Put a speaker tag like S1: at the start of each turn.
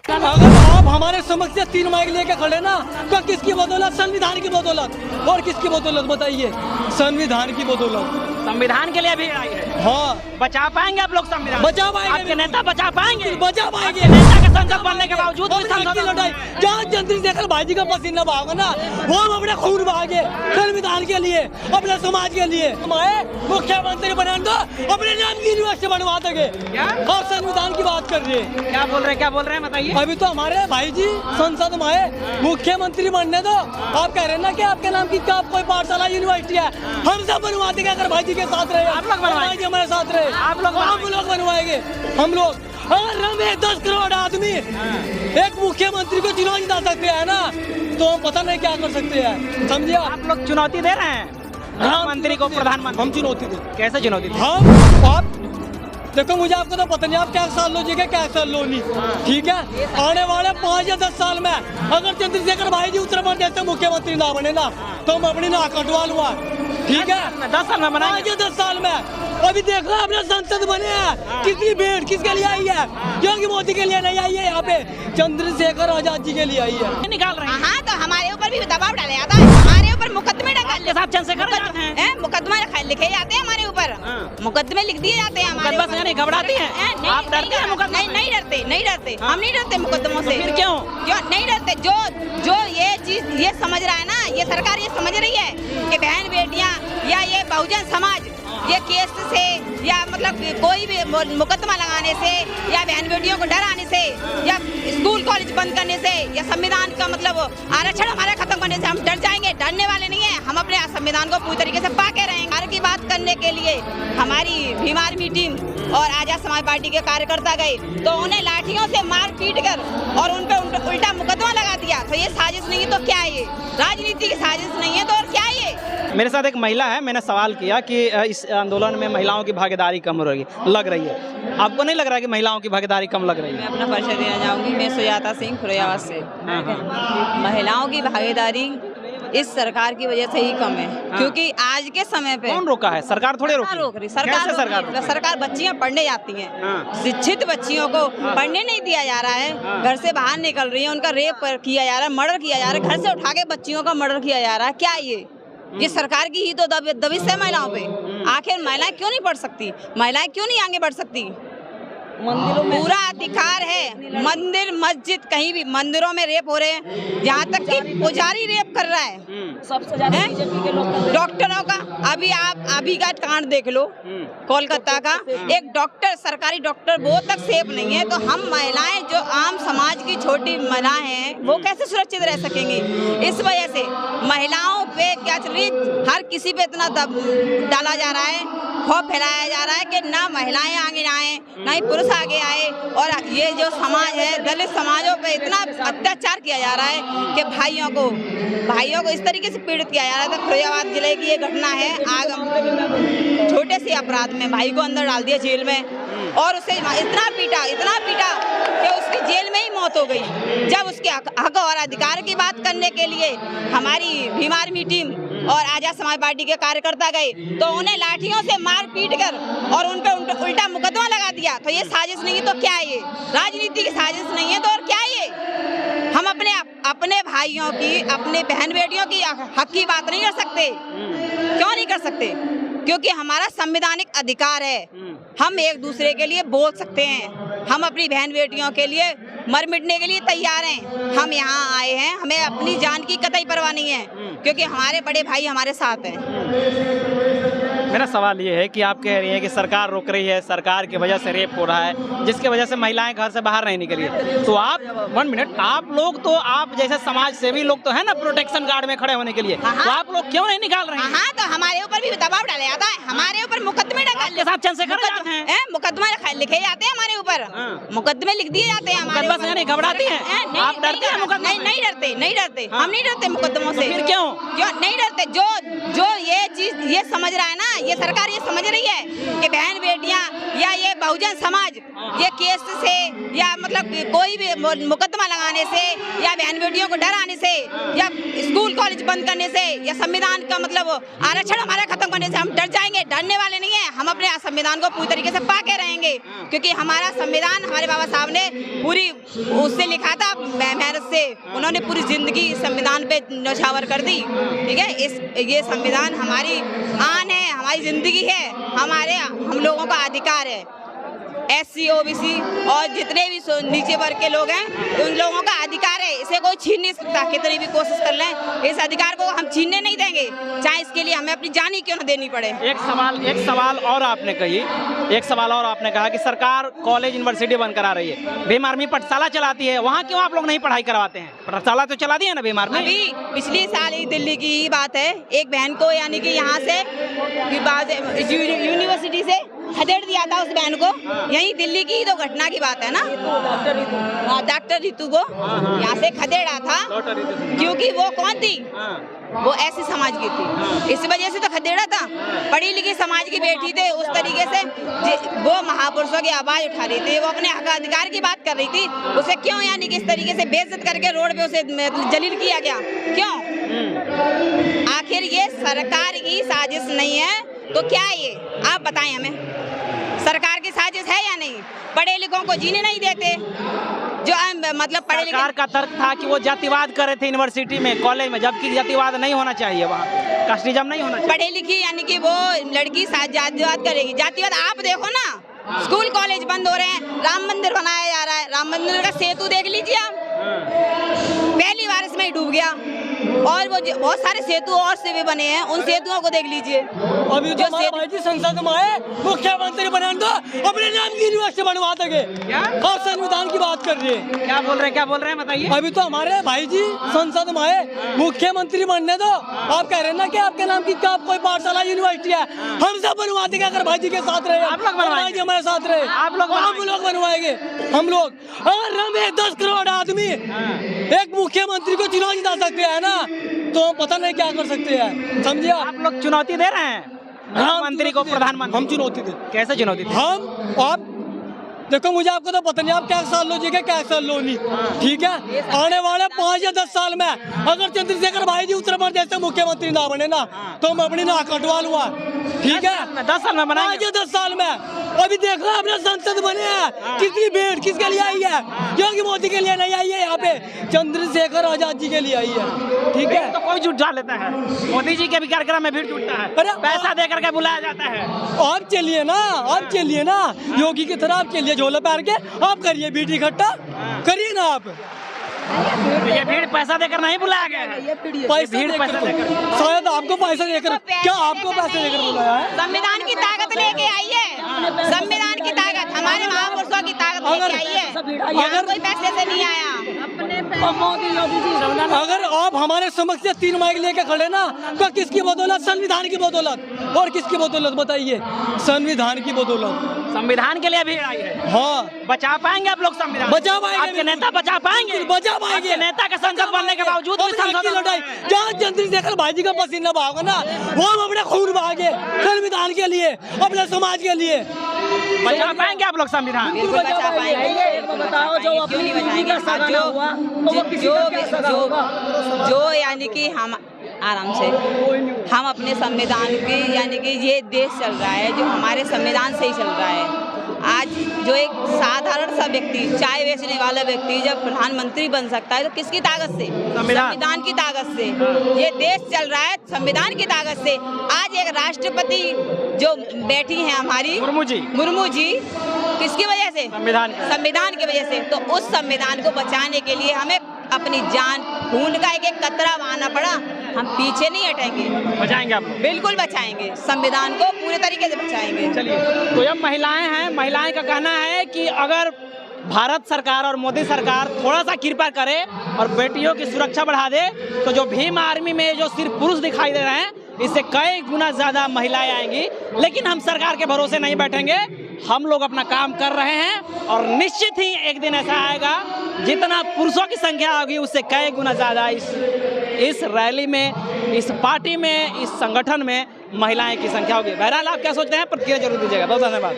S1: अगर आप हमारे समक्ष 3 माइक लेके खड़े ना तो किसकी बदौलत? संविधान की बदौलत। और किसकी बदौलत बताइए? संविधान की बदौलत।
S2: संविधान के लिए भी आई है।
S1: हाँ,
S2: बचा पाएंगे आप लोग संविधान?
S1: बचा पाएंगे।
S2: आपके नेता बचा पाएंगे?
S1: बचा पाएंगे।
S2: आपके नेता के संसद बनने के बावजूद भी
S1: की लड़ाई जहाँ चंद्रशेखर भाई जी का पसीना बहागा ना, वो हम अपने खून बहागे संविधान के लिए, अपने समाज के लिए। हमारे मुख्यमंत्री बने तो अपने नाम की यूनिवर्सिटी बनवा देंगे। और संविधान की बात कर रहे हैं।
S2: क्या बोल रहे हैं बताइए।
S1: अभी तो हमारे भाई जी संसद में आए, मुख्यमंत्री बनने दो। आप कह रहे हैं ना कि आपके नाम की क्या कोई पाठशाला यूनिवर्सिटी है, हम सब बनवा देंगे अगर भाई जी के साथ रहे।
S2: आप लोग बनवाएंगे?
S1: हमारे साथ रहे
S2: आप लोग
S1: बनवाएंगे। हम लोग अगर हम 10 करोड़ आदमी एक मुख्यमंत्री को चुनाव जिता सकते हैं ना, तो हम पता नहीं क्या कर सकते हैं। समझिए,
S2: आप लोग चुनौती दे रहे हैं मुख्यमंत्री को, प्रधानमंत्री?
S1: हम चुनौती दे।
S2: कैसे चुनौती दे?
S1: हम आप देखो, मुझे आपको तो पता नहीं आप क्या साल लो जीगे क्या साल लो नहीं, ठीक है। आने वाले 5 या 10 साल में अगर चंद्रशेखर भाई जी उत्तर प्रदेश से मुख्यमंत्री ना बने ना, तो हम अपनी नाक कटवा लूंगा, ठीक है।
S2: 10 साल में बनाएंगे?
S1: 5 या 10 साल में। अभी देखो अपने संसद बने हैं, कितनी भीड़ किसके लिए आई है? योगी मोदी के लिए नहीं आई है, यहाँ पे चंद्रशेखर आजाद जी के लिए आई है।
S2: निकाल रहे हैं।
S3: हाँ, तो हमारे ऊपर भी दबाव डाला जाता है, हमारे ऊपर मुकदमे मुकदमा लिखे जाते हैं हमारे ऊपर, मुकदमे लिख दिए जाते हैं हमारे ऊपर।
S2: नहीं घबराती हैं? आप डरते हैं मुकदमे?
S3: नहीं डरते, हम नहीं डरते मुकदमों से।
S2: फिर क्यों
S3: नहीं डरते? जो ये चीज ये समझ रहा है ना, ये सरकार ये समझ रही है कि बहन बेटियां या ये बहुजन समाज ये केस से या मतलब कोई भी मुकदमा लगाने से या बहन बेटियों को डराने से या स्कूल कॉलेज बंद करने से या संविधान का मतलब आरक्षण हमारा खत्म करने से हम डर जाएंगे। डरने वाले नहीं है, हम अपने संविधान को पूरी तरीके से पाके रहेंगे। कार्य की बात करने के लिए हमारी भीम आर्मी टीम और आजाद समाज पार्टी के कार्यकर्ता गए, तो उन्हें लाठियों से मार पीट कर और उन पर उल्टा मुकदमा लगा दिया। तो ये साजिश नहीं है तो क्या है? ये राजनीति की साजिश नहीं है तो और क्या है? ये
S2: मेरे साथ एक महिला है, मैंने सवाल किया कि इस आंदोलन में महिलाओं की भागीदारी कम लग रही है। आपको नहीं लग रहा है कि महिलाओं की भागीदारी कम लग रही है?
S4: मैं अपना परिचय देना चाहूँगी। मैं सुजाता सिंह खुरैयावाद से। महिलाओं की भागीदारी इस सरकार की वजह से ही कम है, क्योंकि आज के समय पे
S2: कौन रोका है? सरकार थोड़े रोक रही।
S4: सरकार बच्चियां पढ़ने जाती हैं, शिक्षित बच्चियों को पढ़ने नहीं दिया जा रहा है, घर से बाहर निकल रही है, उनका रेप किया जा रहा है, मर्डर किया जा रहा है, घर से उठा के बच्चियों का मर्डर किया जा रहा है। क्या ये सरकार की ही तो दबिश है महिलाओं पे। आखिर महिलाएं क्यों नहीं पढ़ सकती? महिलाएं क्यों नहीं आगे बढ़ सकती? मंदिरों में पूरा अधिकार है, मंदिर मस्जिद कहीं भी मंदिरों में रेप हो रहे हैं, यहाँ तक कि पुजारी रेप कर रहा है। सबसे ज्यादा बीजेपी के लोग। डॉक्टरों का अभी का कांड देख लो, कोलकाता का एक डॉक्टर, सरकारी डॉक्टर वो तक सेफ नहीं है, तो हम महिलाएं जो आम समाज की छोटी महिलाएं हैं वो कैसे सुरक्षित रह सकेंगी? इस वजह से महिलाओं पे क्या चल रही, हर किसी पे इतना डाला जा रहा है, खौफ फैलाया जा रहा है कि ना महिलाएं आगे आए ना ही पुरुष आगे आए। और ये जो समाज है, दलित समाजों पे इतना अत्याचार किया जा रहा है कि भाइयों को इस तरीके से पीड़ित किया जा रहा था। खुरैयावाद जिले की ये घटना है। आग छोटे से अपराध में भाई को अंदर डाल दिया जेल में और उसे इतना पीटा कि उसकी जेल में ही मौत हो गई। जब उसके हक और अधिकार की बात करने के लिए हमारी भीम आर्मी टीम और आजाद समाज पार्टी के कार्यकर्ता गए, तो उन्हें लाठियों से मार पीट कर और उन पर उल्टा मुकदमा लगा दिया। तो ये साजिश नहीं है तो क्या है? ये राजनीति की साजिश नहीं है तो और क्या है? ये हम अपने भाइयों की, अपने बहन बेटियों की हक की बात नहीं कर सकते? क्यों नहीं कर सकते? क्योंकि हमारा संवैधानिक अधिकार है, हम एक दूसरे के लिए बोल सकते हैं, हम अपनी बहन बेटियों के लिए मर मिटने के लिए तैयार हैं। हम यहाँ आए हैं, हमें अपनी जान की कतई परवाह नहीं है, क्योंकि हमारे बड़े भाई हमारे साथ हैं।
S2: मेरा सवाल ये है कि आप कह रही हैं कि सरकार रोक रही है, सरकार की वजह से रेप हो रहा है, जिसकी वजह से महिलाएं घर से बाहर नहीं निकली है, तो आप 1 मिनट, आप लोग तो आप जैसे समाज सेवी लोग तो है ना प्रोटेक्शन गार्ड में खड़े होने के लिए, तो आप लोग क्यों नहीं निकाल रहे हैं?
S3: हाँ, तो हमारे ऊपर भी दबाव डाला जाता है, हमारे ऊपर मुकदमे मुकदमा लिखे जाते हैं हमारे ऊपर, मुकदमे लिख दिए जाते हैं हमारे ऊपर।
S2: नहीं घबराती हैं? आप डरते हैं मुकदमे?
S3: नहीं डरते, हम नहीं डरते मुकदमों से।
S2: फिर क्यों
S3: नहीं डरते? जो ये चीज ये समझ रहा है ना ये सरकार ये समझ रही है कि बहन बेटियां या ये बहुजन समाज ये केस से या मतलब कोई भी मुकदमा लगाने से या बहन बेटियों को डर आने से या स्कूल कॉलेज बंद करने से या संविधान का मतलब आरक्षण हमारा खत्म करने से हम डर जाएंगे? डरने वाले नहीं है। हम अपने संविधान को पूरी तरीके से पाके रहेंगे, क्योंकि हमारा संविधान हमारे बाबा साहब ने पूरी उससे लिखा था मेहनत से, उन्होंने पूरी जिंदगी संविधान पे न्यौछावर कर दी। ठीक है, ये संविधान हमारी आन है, हमारी जिंदगी है, हम लोगों का अधिकार है। SC OBC और जितने भी नीचे वर्ग के लोग हैं उन लोगों का अधिकार है, इसे कोई छीन नहीं सकता। कितनी भी कोशिश कर लें इस अधिकार को हम छीनने नहीं देंगे, चाहे इसके लिए हमें अपनी जान ही क्यों न देनी पड़े।
S2: एक सवाल और आपने कहा कि सरकार कॉलेज यूनिवर्सिटी बंद करा रही है, भीम आर्मी पाठशाला चलाती है, वहाँ क्यों आप लोग नहीं पढ़ाई करवाते हैं? पाठशाला तो चला दी है ना भीम आर्मी।
S3: अभी पिछली साल ही दिल्ली की ही बात है, एक बहन को यानी कि यहाँ से यूनिवर्सिटी से खदेड़ दिया था उस बहन को। यही दिल्ली की तो घटना की बात है ना, डॉक्टर रितु को यहाँ से खदेड़ा था, क्योंकि वो कौन थी? वो ऐसी समाज की थी, इस वजह से तो खदेड़ा था। पढ़ी लिखी समाज की बेटी थे, उस तरीके से वो महापुरुषों की आवाज उठा रही थी, वो अपने हक अधिकार की बात कर रही थी, उसे क्यों यानी कि इस तरीके से बेइज्जत करके रोड पे उसे जलील किया गया? क्यों? आखिर ये सरकार की साजिश नहीं है तो क्या है ये? आप बताएं हमें, सरकार की साजिश है या नहीं? पढ़े लिखों को जीने नहीं देते, जो मतलब पढ़े लिखे। सरकार
S2: का तर्क था कि वो जातिवाद कर रहे थे यूनिवर्सिटी में, कॉलेज में, जबकि जातिवाद नहीं होना चाहिए, वहाँ कास्टिज्म नहीं होना चाहिए।
S3: पढ़े लिखी यानी कि वो लड़की जातिवाद करेगी? जातिवाद आप देखो ना, स्कूल कॉलेज बंद हो रहे हैं, राम मंदिर बनाया जा रहा है, राम मंदिर का सेतु देख लीजिए आप, पहली बार इसमें डूब गया, और वो बहुत सारे सेतु और से भी बने हैं, उन सेतुओं को देख लीजिए।
S1: अभी जो भाई जी संसद में आए, मुख्यमंत्री बना दो, अपने नाम की यूनिवर्सिटी बनवा देंगे और संविधान की बात कर रही है।
S2: क्या बोल रहे हैं बताइए।
S1: अभी तो हमारे भाई जी संसद में आए, मुख्यमंत्री बनने दो, आप कह रहे हैं ना कि आपके नाम की क्या कोई पाठशाला यूनिवर्सिटी है, हम सब बनवा देंगे अगर भाई जी के साथ रहे,
S2: आप लोग बनवाएंगे,
S1: हमारे साथ रहे, हम लोग बनवाएंगे। हम लोग अगर हम 10 करोड़ आदमी एक मुख्यमंत्री को चुनाव जिता सकते हैं ना, तो हम पता नहीं क्या कर सकते हैं, समझिए।
S2: आप लोग चुनौती दे रहे हैं मुख्यमंत्री को, प्रधानमंत्री? हम
S1: चुनौती दे।
S2: कैसे चुनौती दे?
S1: आप देखो, मुझे आपको तो पता नहीं आप क्या साल लो जी क्या साल लो नहीं, ठीक है? आने वाले 5 या 10 साल में अगर चंद्रशेखर भाई जी उत्तर प्रदेश से मुख्यमंत्री ना बने ना, तो हम अपनी नाक कटवा लूंगा, ठीक है?
S2: 10 साल में बनाएंगे।
S1: 5 या 10 साल में। अभी देखो अपने संसद बने हैं, कितनी भीड़ किसके लिए आई है? योगी मोदी के लिए नहीं आई है, यहाँ पे चंद्रशेखर आजाद जी के लिए आई है, ठीक है?
S2: तो कोई जुट लेता है, मोदी जी के भी कार्यक्रम में भीड़ जुटता है, अरे पैसा दे करके बुलाया जाता है।
S1: आप चलिए ना, योगी की तरह आप चलिए, झोला पैर के आप करिए बीट इकट्ठा, करिए ना आप।
S2: ये भीड़ पैसा देकर नहीं बुलाया गया है,
S1: पैसा देकर शायद आपको पैसा देकर, क्या आपको पैसा देकर बुलाया है?
S3: संविधान की ताकत लेके आई है, संविधान की ताकत, हमारे महापुरुषों की ताकत लेके आई है, अगर कोई पैसे से नहीं आया।
S1: अगर आप हमारे समक्ष 3 माइक लेके खड़े ना, तो किसकी बदौलत? संविधान की बदौलत। और किसकी बदौलत बताइए? संविधान की बदौलत।
S2: संविधान के लिए भीड़ आई है।
S1: हाँ,
S2: बचा पाएंगे आप लोग संविधान?
S1: बचा पाएंगे,
S2: आपके नेता बचा पाएंगे?
S1: बचा पाएंगे।
S2: नेता के संसद बनने के बावजूद
S1: लड़ाई जहाँ चंद्रशेखर भाई जी का पसीना बहागा ना, वो हम अपने खून बहागे संविधान के लिए, अपने समाज के लिए।
S2: बचा पाएंगे आप लोग संविधान?
S3: बिल्कुल बचा पाएंगे।
S4: बताओ, जो अपनी बीवी का सगाना हुआ तो वो किसी का क्या सगा होगा?
S3: जो यानी कि हम आराम से हम अपने संविधान की यानी कि ये देश चल रहा है जो हमारे संविधान से ही चल रहा है। आज जो एक साधारण सा व्यक्ति, चाय बेचने वाला व्यक्ति जब प्रधानमंत्री बन सकता है तो किसकी ताकत से? संविधान की ताकत से। ये देश चल रहा है संविधान की ताकत से। आज एक राष्ट्रपति जो बैठी हैं हमारी मुर्मू जी किसकी वजह से? संविधान की वजह से। तो उस संविधान को बचाने के लिए हमें अपनी जान, खून का एक एक कतरा बहाना पड़ा, हम पीछे नहीं हटेंगे।
S2: बचाएंगे आप?
S3: बिल्कुल बचाएंगे, संविधान को पूरे तरीके से बचाएंगे।
S2: चलिए, तो अब महिलाएं हैं, महिलाएं का कहना है कि अगर भारत सरकार और मोदी सरकार थोड़ा सा कृपा करे और बेटियों की सुरक्षा बढ़ा दे, तो जो भीम आर्मी में जो सिर्फ पुरुष दिखाई दे रहे हैं, इससे कई गुना ज्यादा महिलाएं आएंगी। लेकिन हम सरकार के भरोसे नहीं बैठेंगे, हम लोग अपना काम कर रहे हैं और निश्चित ही एक दिन ऐसा आएगा जितना पुरुषों की संख्या होगी उससे कई गुना ज्यादा इस रैली में, इस पार्टी में, इस संगठन में महिलाएं की संख्या होगी। बहरहाल आप क्या सोचते हैं, प्रतिक्रिया जरूर दीजिएगा। बहुत धन्यवाद।